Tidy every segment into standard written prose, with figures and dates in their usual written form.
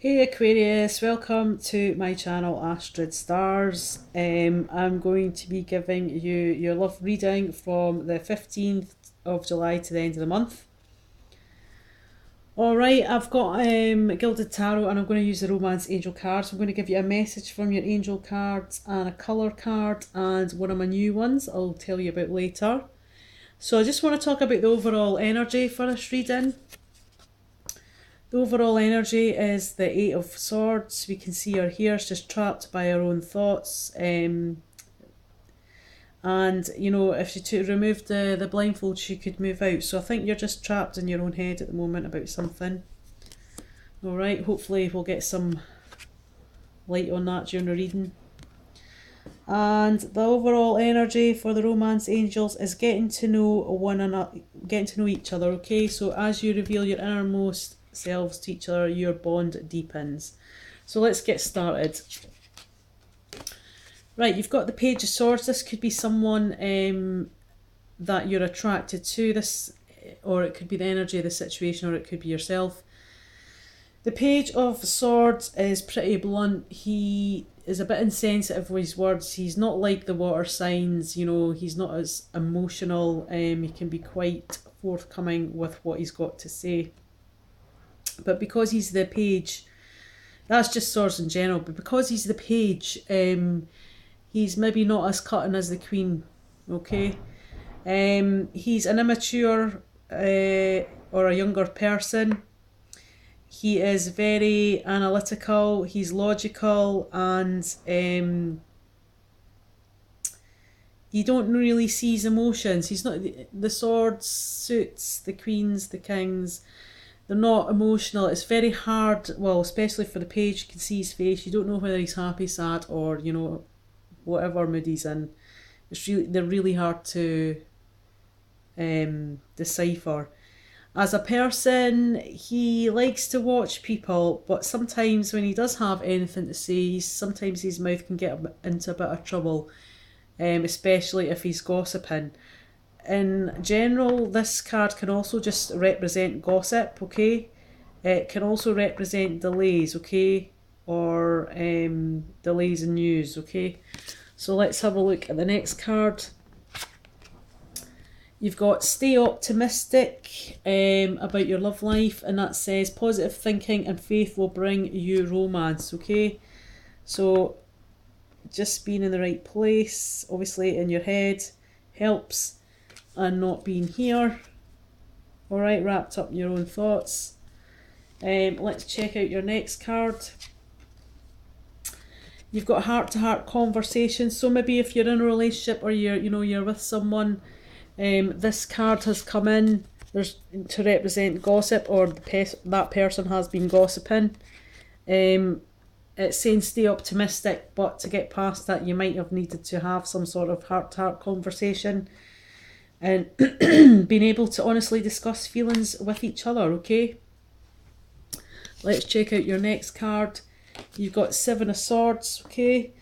Hey Aquarius, welcome to my channel Astrid Stars. I'm going to be giving you your love reading from the 15th of July to the end of the month. Alright, I've got Gilded Tarot and I'm going to use the Romance Angel cards. I'm going to give you a message from your angel cards and a colour card and one of my new ones I'll tell you about later. So I just want to talk about the overall energy for this reading. The overall energy is the Eight of Swords. We can see her here, she's just trapped by her own thoughts. And, you know, if she removed the blindfold, she could move out. So I think you're just trapped in your own head at the moment about something. Alright, hopefully we'll get some light on that during the reading. And the overall energy for the Romance Angels is getting to know one another, getting to know each other, okay? So as you reveal your innermost selves to each other, your bond deepens. So let's get started. Right, you've got the Page of Swords. This could be someone that you're attracted to, this, or it could be the energy of the situation, or it could be yourself. The Page of Swords is pretty blunt. He is a bit insensitive with his words. He's not like the water signs, you know, he's not as emotional. He can be quite forthcoming with what he's got to say. But because he's the page, that's just swords in general, but because he's the page, he's maybe not as cutting as the queen, okay? He's an immature or a younger person. He is very analytical, he's logical, and you don't really see his emotions. He's not, the swords, suits, the queens, the kings, they're not emotional. It's very hard, well, especially for the page, you can see his face. You don't know whether he's happy, sad, or, you know, whatever mood he's in. They're really hard to decipher. As a person, he likes to watch people, but sometimes when he does have anything to say, sometimes his mouth can get into a bit of trouble, especially if he's gossiping. In general, this card can also just represent gossip, okay? It can also represent delays, okay? Or delays in news, okay? So let's have a look at the next card. You've got stay optimistic about your love life, and that says positive thinking and faith will bring you romance, okay? So just being in the right place, obviously in your head, helps. And not being here. Alright, wrapped up in your own thoughts. Let's check out your next card. You've got heart-to-heart conversations. So maybe if you're in a relationship or you're with someone, this card has come in. There's to represent gossip, or that person has been gossiping. It's saying stay optimistic, but to get past that, you might have needed to have some sort of heart-to-heart conversation. And being able to honestly discuss feelings with each other, okay? Let's check out your next card. You've got Seven of Swords, okay?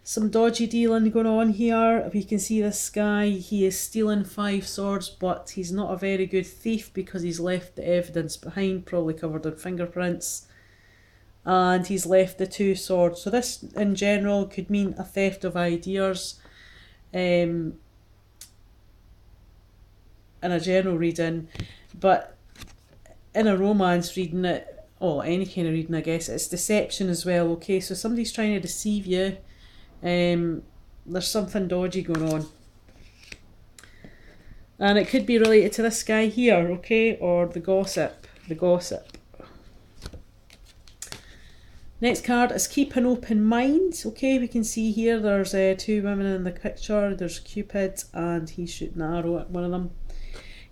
Some dodgy dealing going on here. We can see this guy, he is stealing 5 swords, but he's not a very good thief because he's left the evidence behind, probably covered in fingerprints. And he's left the 2 swords. So this, in general, could mean a theft of ideas. In a general reading, but in a romance reading, any kind of reading, I guess, it's deception as well, okay? So somebody's trying to deceive you. There's something dodgy going on. And it could be related to this guy here, okay? Or the gossip. Next card is keep an open mind, okay? We can see here there's 2 women in the picture. There's Cupid and he's shooting an arrow at one of them.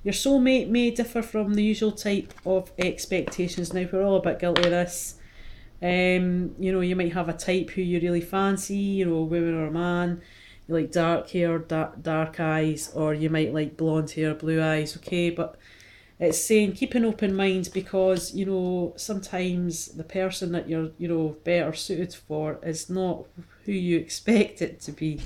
Your soulmate may differ from the usual type of expectations. Now, we're all a bit guilty of this. You know, you might have a type who you really fancy, you know, a woman or a man. You like dark hair, dark eyes, or you might like blonde hair, blue eyes, okay? But it's saying keep an open mind because, you know, sometimes the person that you're, you know, better suited for is not who you expect it to be.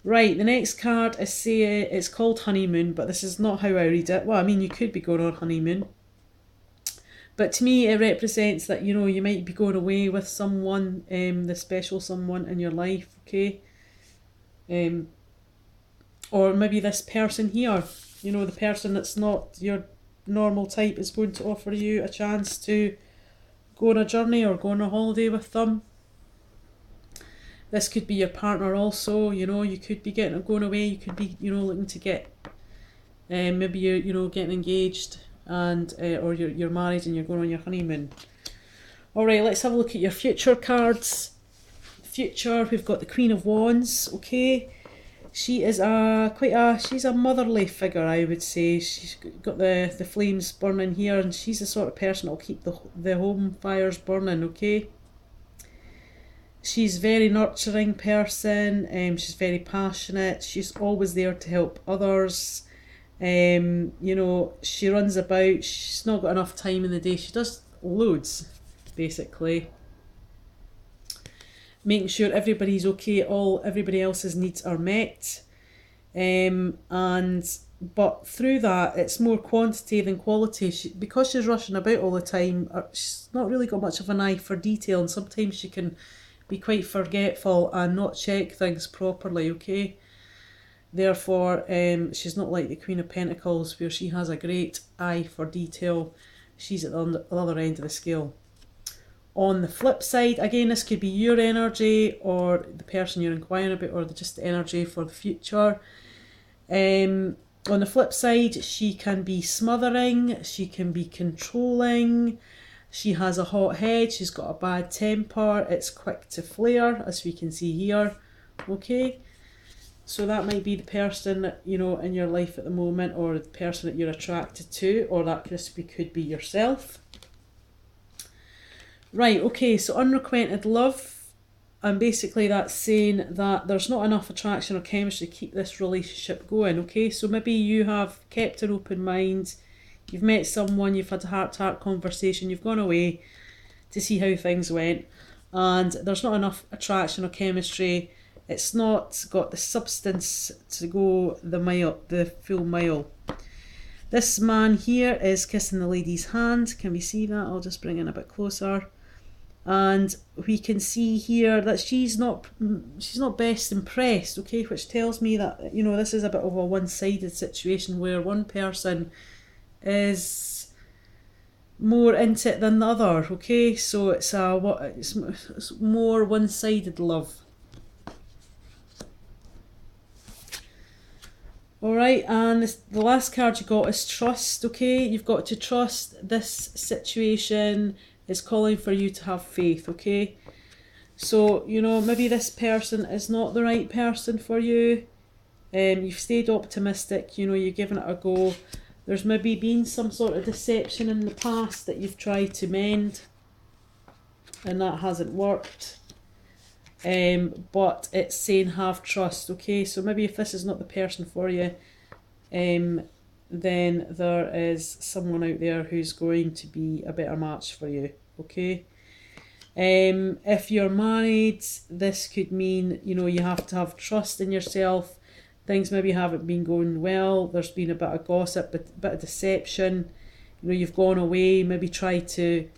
Right, the next card is it's called Honeymoon, but this is not how I read it. Well, I mean, you could be going on honeymoon. But to me, it represents that, you know, you might be going away with someone, the special someone in your life, okay? Or maybe this person here, you know, the person that's not your normal type is going to offer you a chance to go on a journey or go on a holiday with them. This could be your partner also, you know, you could be going away, you could be, you know, looking to get, maybe you're, you know, getting engaged and or you're married and you're going on your honeymoon. Alright, let's have a look at your future cards. Future, we've got the Queen of Wands, okay? She is she's a motherly figure, I would say. She's got the flames burning here, and she's the sort of person that'll keep the home fires burning, okay? She's a very nurturing person, she's very passionate, she's always there to help others. You know, she runs about, she's not got enough time in the day, she does loads, basically. Making sure everybody's okay, everybody else's needs are met. But through that, it's more quantity than quality. Because she's rushing about all the time, she's not really got much of an eye for detail, and sometimes she can be quite forgetful and not check things properly, okay? Therefore, she's not like the Queen of Pentacles, where she has a great eye for detail. She's at the other end of the scale. On the flip side, again, this could be your energy or the person you're inquiring about, or just the energy for the future. On the flip side, she can be smothering, she can be controlling, she has a hot head, she's got a bad temper, it's quick to flare, as we can see here, okay? So that might be the person, you know, in your life at the moment, or the person that you're attracted to, or that could be yourself. Right, okay, so unrequited love, and basically that's saying that there's not enough attraction or chemistry to keep this relationship going, okay? So maybe you have kept an open mind, you've met someone, you've had a heart-to-heart conversation, you've gone away to see how things went, and there's not enough attraction or chemistry, it's not got the substance to go the full mile. This man here is kissing the lady's hand, can we see that? I'll just bring in a bit closer. And we can see here that she's not best impressed, okay, which tells me that, you know, this is a bit of a one-sided situation where one person is more into it than the other, okay? So it's more one-sided love. Alright, and the last card you got is trust, okay? You've got to trust this situation is calling for you to have faith, okay? So, you know, maybe this person is not the right person for you. You've stayed optimistic, you know, you've given it a go. There's maybe been some sort of deception in the past that you've tried to mend, and that hasn't worked. But it's saying have trust, okay? So maybe if this is not the person for you, then there is someone out there who's going to be a better match for you, okay? If you're married, this could mean, you know, you have to have trust in yourself. Things maybe haven't been going well, there's been a bit of gossip, a bit of deception, you know, you've gone away, maybe try to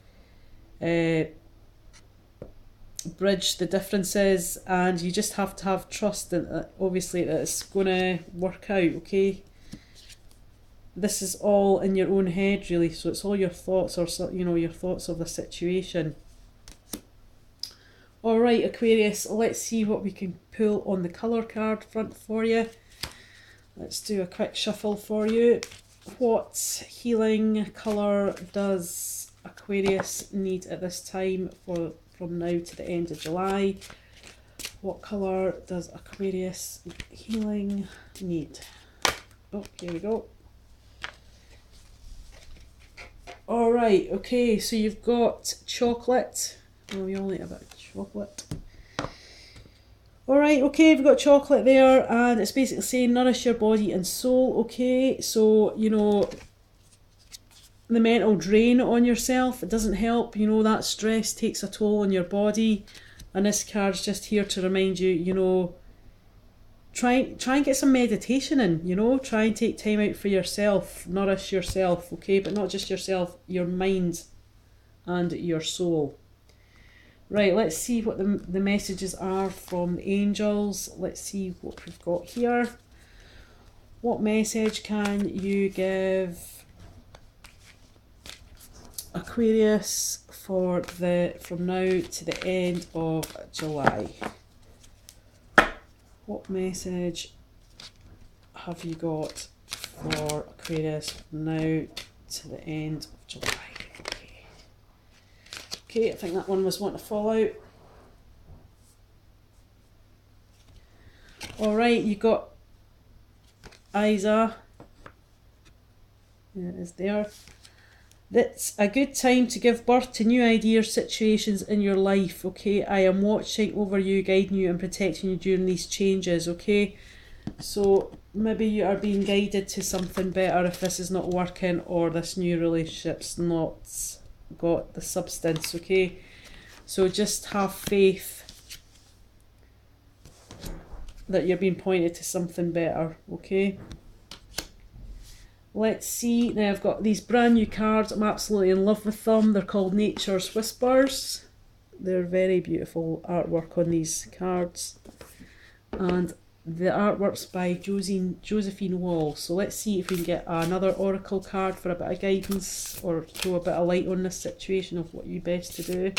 bridge the differences, and you just have to have trust that obviously that it's going to work out, okay? This is all in your own head, really, so it's all your thoughts, or, you know, your thoughts of the situation. Alright, Aquarius, let's see what we can pull on the colour card front for you. Let's do a quick shuffle for you. What healing colour does Aquarius need at this time from now to the end of July? What colour does Aquarius healing need? Oh, here we go. Alright, okay, so you've got chocolate. Oh, we all need a bit of chocolate. Alright, okay, we've got chocolate there, and it's basically saying nourish your body and soul, okay? So, you know, the mental drain on yourself, it doesn't help, you know, that stress takes a toll on your body, and this card's just here to remind you, you know, try and get some meditation in, you know, try and take time out for yourself, nourish yourself, okay, but not just yourself, your mind and your soul. Right, let's see what the messages are from the angels. Let's see what we've got here. What message can you give Aquarius for from now to the end of July? What message have you got for Aquarius from now to the end of July? Okay, I think that one was wanting to fall out. Alright, you got Isa. There it is there. It's a good time to give birth to new ideas, situations in your life, okay? I am watching over you, guiding you and protecting you during these changes, okay? So maybe you are being guided to something better if this is not working or this new relationship's not got the substance, okay? So just have faith that you're being pointed to something better, okay? Let's see, now I've got these brand new cards. I'm absolutely in love with them. They're called Nature's Whispers. They're very beautiful artwork on these cards. And the artwork's by Josephine Wall. So let's see if we can get another oracle card for a bit of guidance or throw a bit of light on this situation of what you best to do.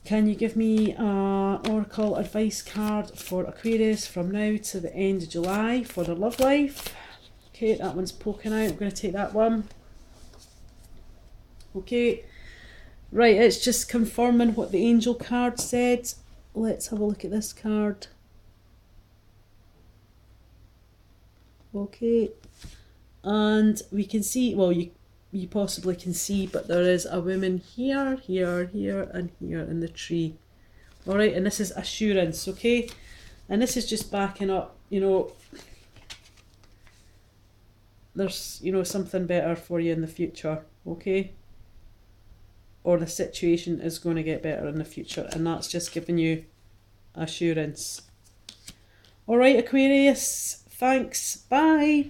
Can you give me an oracle advice card for Aquarius from now to the end of July for their love life? Okay, that one's poking out. I'm going to take that one. Okay, right, it's just confirming what the angel card said. Let's have a look at this card. Okay, and we can see, well, you possibly can see, but there is a woman here, here, here, and here in the tree. All right, and this is assurance, okay? And this is just backing up, you know, there's, you know, something better for you in the future, okay? Or the situation is going to get better in the future, and that's just giving you assurance. All right, Aquarius, thanks, bye.